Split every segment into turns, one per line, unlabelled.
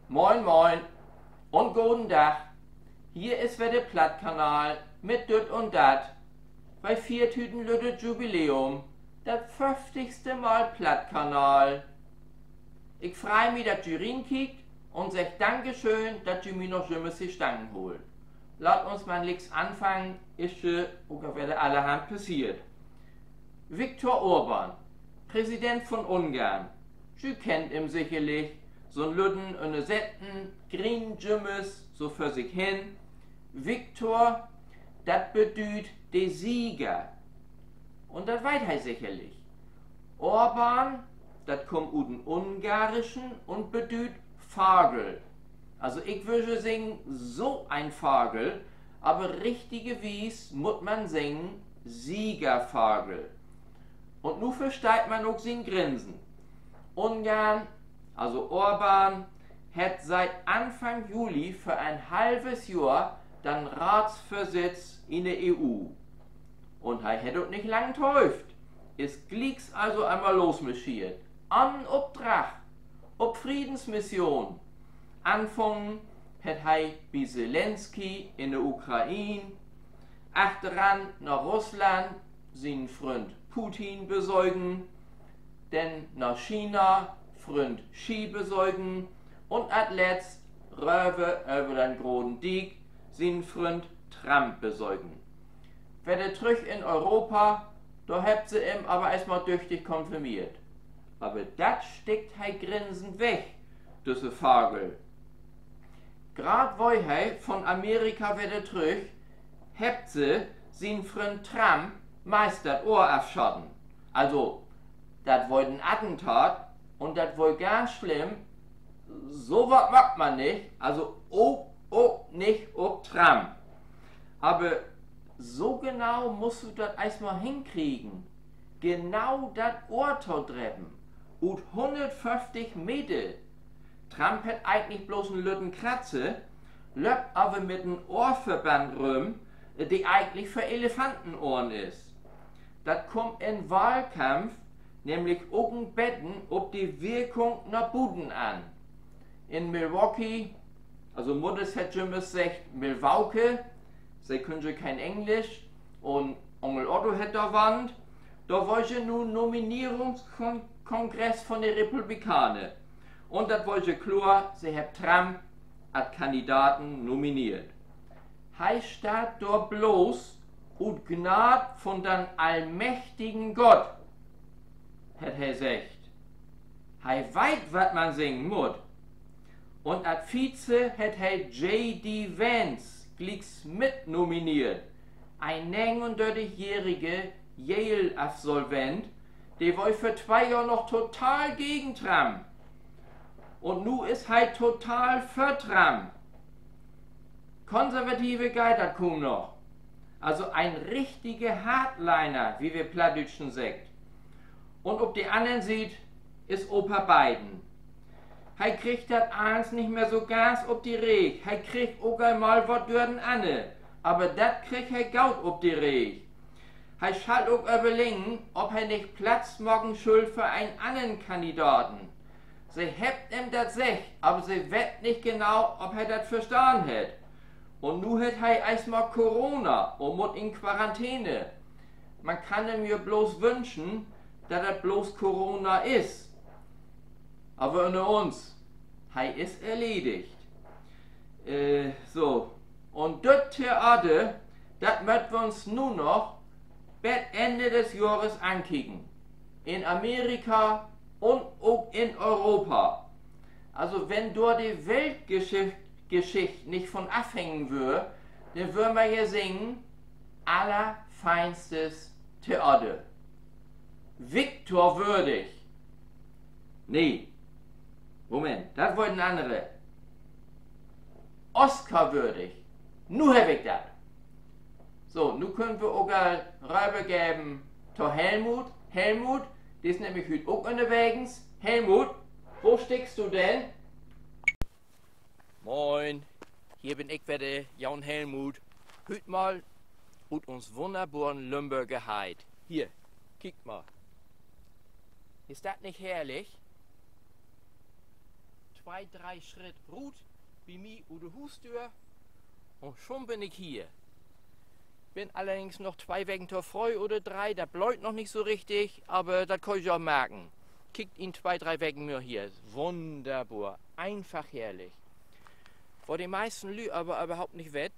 Moin moin und guten Tag. Hier ist wieder der Plattkanal mit Düt und Dat. Bei 4 Tüten Lütte Jubiläum. Das 50. Mal Plattkanal. Ich freu mich, dass du reinkickt und sag Dankeschön, dass du mir noch Jimmes die Stangen holt. Lass uns mal nix anfangen, ist schon ungefähr allerhand passiert. Viktor Orban, Präsident von Ungarn. Du kennt ihn sicherlich. So ein Lütten und Setten, Green Jimmes, so für sich hin. Viktor, das bedeutet der Sieger. Und das weiß er sicherlich. Orban, das kommt aus dem Ungarischen und bedeutet Fagel. Also ich würde singen, so ein Fagel, aber richtigewies muss man singen, Siegerfagel. Und nun versteht man auch sein Grinsen. Ungarn, also Orban, hat seit Anfang Juli für ein halbes Jahr dann Ratsvorsitz in der EU. Und er hat auch nicht lang täuft. Ist Glicks also einmal losmarschiert. An Obdrach, ob Friedensmission. Anfangen hat er bei Zelensky in der Ukraine, achteran nach Russland seinen Freund Putin besäugen, denn nach China Freund Xi besäugen und als letzt rüber über den großen Dieg seinen Freund Trump besäugen. Wenn er zurück in Europa, da habt sie ihm aber erstmal tüchtig konfirmiert. Aber das steckt er grinsend weg, diese Fagel. Grad wo er von Amerika wieder zurück, habt sie seinen Freund Trump meist das Ohr abschotten. Also, das war ein Attentat und das war ganz schlimm. So was macht man nicht. Also, nicht ob Trump. Aber so genau musst du das erstmal hinkriegen. Genau das Ohr zu treffen. Und 150 Meter. Trump hat eigentlich bloß einen lütten Kratze, löppt aber mit einem Ohrverband rum, die eigentlich für Elefantenohren ist. Das kommt in Wahlkampf nämlich oben Betten ob die Wirkung nach Buden an. In Milwaukee, also Mutters hat Jimmes sagt Milwaukee, sie können kein Englisch und Onkel Otto hat da Wand, da war ja nun Nominierungskongress von den Republikanern. Und das war ja klar, sie hat Trump als Kandidaten nominiert. Hei steht da bloß und Gnad von den allmächtigen Gott, hat er gesagt. Hei weit, wat man singen muss. Und als Vize hat er J.D. Vance glicks mit nominiert. Ein 39-jähriger Yale-Absolvent, der war für 2 Jahre noch total gegen Trump. Und nu ist er total für Trump. Konservative Geister kommen noch. Also ein richtiger Hardliner, wie wir Plattdütschen sagt. Und ob die anderen sieht, ist Opa Biden. Er kriegt das eins nicht mehr so ganz ob die Reg. Er kriegt auch einmal was dürden anne. Aber das kriegt er gaut ob die Reg. Er schall auch überlegen, ob er nicht Platz morgen schuld für einen anderen Kandidaten. Sie hebt ihm das sech, aber sie wett nicht genau, ob er das verstanden hat. Und nu hat er erstmal Corona und muss in Quarantäne. Man kann ihm ja bloß wünschen, dass das bloß Corona ist. Aber unter uns, er ist erledigt. So, und das Theater, das möchten wir uns nun noch bis Ende des Jahres ankicken. In Amerika und auch in Europa. Also wenn dort die Weltgeschichte nicht von abhängen würde, dann würden wir hier singen, allerfeinstes Theater. Viktor würdig. Nee, Moment, das wollten andere. Oscar würdig. Nu hab ich das. So, nu können wir auch rübergeben zu Helmut. Helmut, der ist nämlich heute auch unterwegs. Helmut, wo steckst du denn?
Moin, hier bin ich wieder, Jan Helmut. Hüt mal ut uns wunderbaren Lümberger Heid. Hier, kick mal. Ist das nicht herrlich? 2, 3 Schritt Rut, wie mir oder Hustür. Und schon bin ich hier. Bin allerdings noch 2 Wegen frei oder 3, das bläut noch nicht so richtig, aber das kann ich auch merken. Kickt ihn 2, 3 Wegen mir hier. Wunderbar, einfach herrlich. Wo die meisten Lü aber überhaupt nicht wett,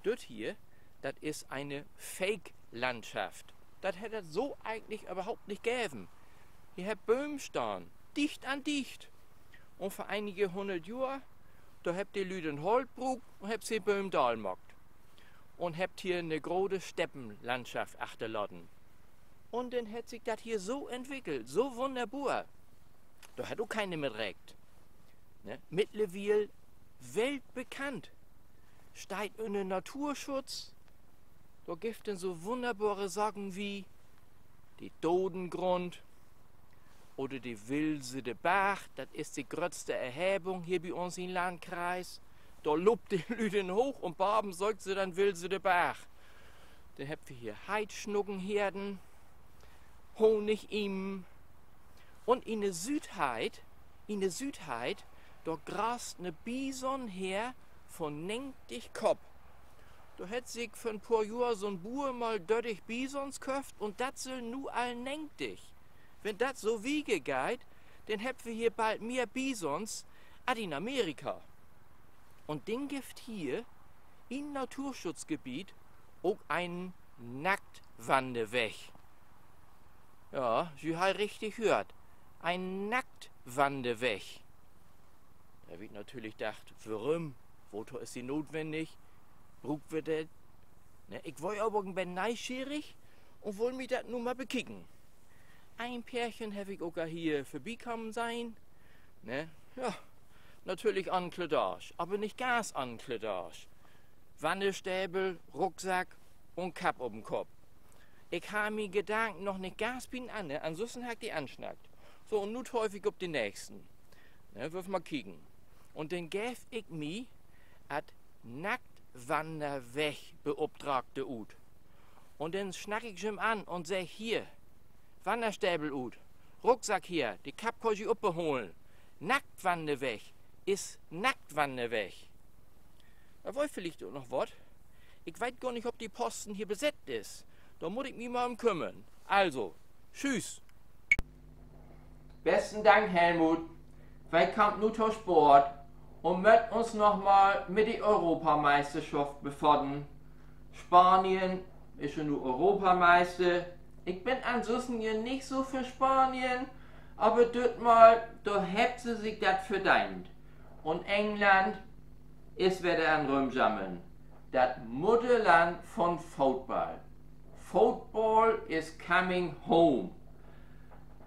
das hier, das ist eine Fake-Landschaft. Das hätte es so eigentlich überhaupt nicht gegeben. Hier habt Böhmen stehen, dicht an dicht. Und für einige 100 Jahre, da habt ihr Lü den Holtbrug und habt sie Böhmen dalmockt. Und habt hier eine große Steppenlandschaft achterlassen. Und dann hat sich das hier so entwickelt, so wunderbar. Da hat auch keine mitreckt. Ne? Mittlerweile weltbekannt. Steigt unter Naturschutz. Da gibt es so wunderbare Sachen wie die Dodengrund oder die Wilse de Bach. Das ist die größte Erhebung hier bei uns im Landkreis. Da lobt die Lüden hoch und Barben sagt sie dann Wilse de Bach. Dann habt ihr hier Heidschnuckenherden, Honigimmen und in der Südheit, da grast ne Bison her von 90 Kopf. Da hätt sich für ein paar Jahre so ein Bauer mal 30 Bisons köft und dat soll nu all 90. Wenn dat so wiege geht, dann hätten wir hier bald mehr Bisons als in Amerika. Und den gibt hier im Naturschutzgebiet auch einen Nacktwandeweg. Ja, Sie haben richtig gehört. Ein Nacktwandeweg. Da wird natürlich gedacht, warum? Wozu ist sie notwendig? Braucht wir das? Ne, ich war aber bin neugierig und will mir das nun mal bekicken. Ein Pärchen habe ich auch hier vorbeikommen sein. Ne? Ja, natürlich Ankleidage, aber nicht ganz Ankleidage. Wanderstäbel, Rucksack und Kapp um den Kopf. Ich habe mir Gedanken noch nicht ganz bin an, ne? Ansonsten hat die anschnackt. So, und nun häufig auf den nächsten. Ne, wirf mal kicken. Und dann gäf ich mir at Nacktwanderweg beauftragte ut. Und dann schnack ich ihm an und sag hier, Wanderstäbel ut, Rucksack hier, die Kapp kann ich uppeholen. Nacktwanderweg ist Nacktwanderweg. Da wollt vielleicht auch noch was. Ich weiß gar nicht, ob die Posten hier besetzt ist. Da muss ich mich mal kümmern. Also, tschüss.
Besten Dank, Helmut. Wir kommen nun zum Sport und möchten uns nochmal mit der Europameisterschaft befassen. Spanien ist schon nur Europameister. Ich bin ansonsten hier nicht so für Spanien, aber dort mal, da habt sie sich das verdient. Und England ist wieder ein Römsammeln. Das Mutterland von Football. Football is coming home.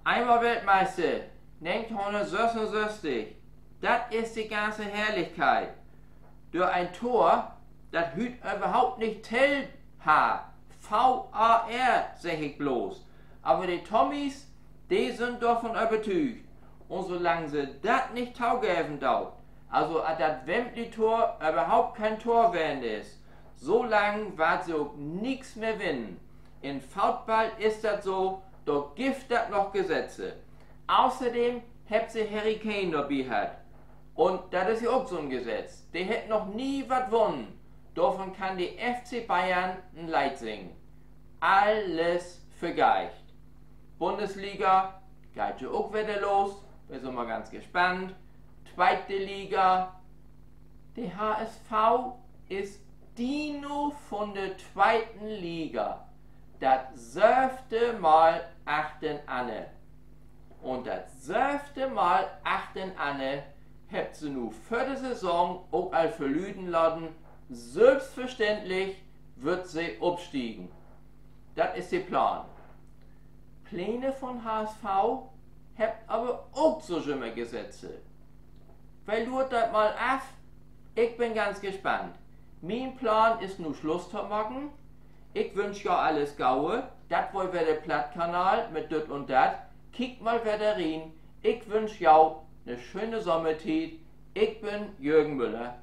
Einmal Weltmeister, 1966. Das ist die ganze Herrlichkeit. Durch ein Tor, das hüt überhaupt nicht tellt ha. VAR, sag ich bloß. Aber die Tommies, die sind davon überzeugt. Und solange sie das nicht taugeben dauert, also das Wembley-Tor überhaupt kein Tor werden ist, so lange wird sie auch nichts mehr gewinnen. In Football ist das so, da gibt das noch Gesetze. Außerdem habt sie Harry Kane dabei hat. Und das ist ja auch so ein Gesetz. Der hat noch nie was gewonnen. Davon kann die FC Bayern ein Lied singen. Alles vergleicht. Bundesliga geht ja auch wieder los. Wir sind mal ganz gespannt. Zweite Liga. Der HSV ist Dino von der zweiten Liga. Das 7. Mal achten Anne. Und das 7. Mal achten Anne habt sie nur für die Saison auch all verlüden lassen. Selbstverständlich wird sie abstiegen. Das ist der Plan. Pläne von HSV habt aber auch so schöne Gesetze. Weil lurt das mal ab. Ich bin ganz gespannt. Mein Plan ist nur Schluss zu machen. Ich wünsche ja alles Gaue. Das wohl wäre der Plattkanal mit dit und dat. Kickt mal wieder rein. Ich wünsche ja eine schöne Sommertid. Ich bin Jürgen Müller.